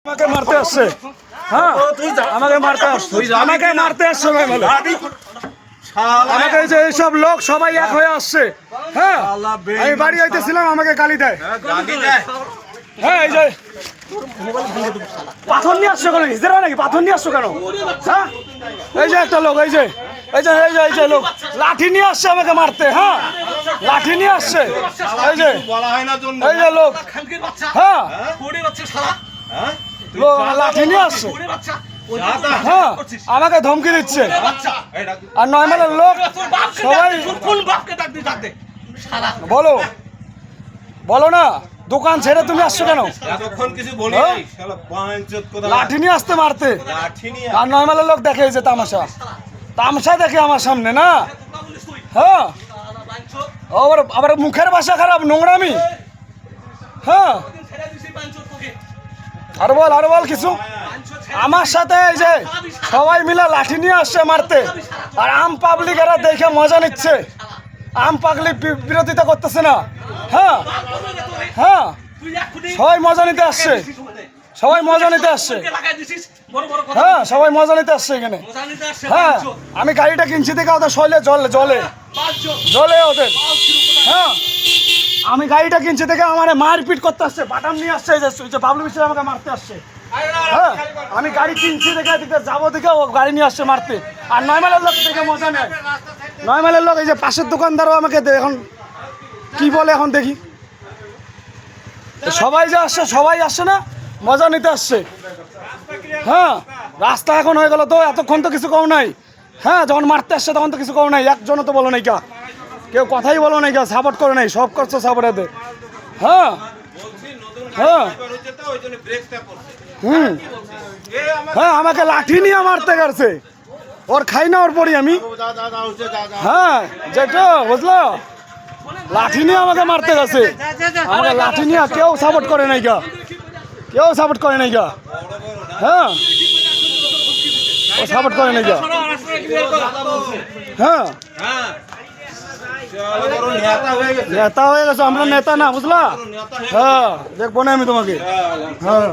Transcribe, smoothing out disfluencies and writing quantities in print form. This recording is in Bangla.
আমাকে মারতে আসছে, হ্যাঁ আমাকে মারতে আসছে, আমাকে মারতে আসছে ভাই বলে আমাকে যে এইসব লোক সবাই এক হয়ে আসছে। হ্যাঁ আমি বাড়ি আইতেছিলাম, আমাকে গালি দেয়। হ্যাঁ এই যে পাথর নিয়ে আসছো কেন? হিজড়া নাকি? পাথর নিয়ে আসছো কেন? হ্যাঁ এই যে একটা লোক, এই যে এই যে এই যে এই যে লোক লাঠি নিয়ে আসছে আমাকে মারতে। হ্যাঁ লাঠি নিয়ে আসছে, এই যে এই যে লোক, হ্যাঁ লাঠি নিয়ে আসছে, হ্যাঁ আমাকে ধমকি দিচ্ছে। আর নয়মালের লোক সবাই বলো বলো না, দোকান ছেড়ে তুমি আসছো কেন? লাঠি নিয়ে আসতে মারতে। আর নয়মালের লোক দেখে যে তামাশা তামাশা দেখে আমার সামনে না। হ্যাঁ আবার আবার মুখের ভাষা খারাপ, নোংরামি। হ্যাঁ আর বল কিছু। আমার সাথে এই যে সবাই মিলে লাঠি নিয়ে আসছে মারতে, আর আম পাবলিক এরা দেখে মজা নিচ্ছে। আম পাবলিক বিরোধিতা করতেছে না। হ্যাঁ হ্যাঁ সবাই মজা নিতে আসছে, সবাই মজা নিতে আসছে। হ্যাঁ সবাই মজা নিতে আসছে এখানে। হ্যাঁ আমি গাড়িটা কিনছি দেখে ওদের শৈলে জলে জলে জলে ওদের। হ্যাঁ আমি গাড়িটা কিনছি দেখে আমার মারপিট করতে আসছে, বাটাম নিয়ে আসছে, এই যে বাবলু মিস্ত্রি আমাকে মারতে আসছে। হ্যাঁ আমি গাড়ি কিনছি দেখে এদিকে যাবো দেখে ও গাড়ি নিয়ে আসছে মারতে। আর নয়মালের লোক দেখে মজা নেয়। নয়মালের লোক এই যে পাশের দোকানদারও আমাকে এখন কি বলে এখন দেখি। সবাই যে আসছে, সবাই আসছে না, মজা নিতে আসছে। হ্যাঁ রাস্তা এখন হয়ে গেল তো, এতক্ষণ তো কিছু কম নাই। হ্যাঁ যখন মারতে আসছে তখন তো কিছু কম নাই, একজনও তো বলো নাই, কেউ কথাই বলো নাই, সাপোর্ট করে নাই, সব করছো সাপোর্ট এতে। হ্যাঁ হ্যাঁ হ্যাঁ আমাকে লাঠি নিয়ে মারতে গেছে, ওর খাই না ওর পরি আমি। হ্যাঁ যেটা বুঝলো, লাঠি নিয়ে আমাকে মারতে গেছে, আমাকে লাঠি নিয়ে কেউ সাপোর্ট করে নাই, কেউ সাপোর্ট করে নাই। হ্যাঁ ও সাপোর্ট করে নাই। হ্যাঁ নেতা হয়ে গেছো, আমরা নেতা না বুঝলা। হ্যাঁ দেখবো না আমি তোমাকে। হ্যাঁ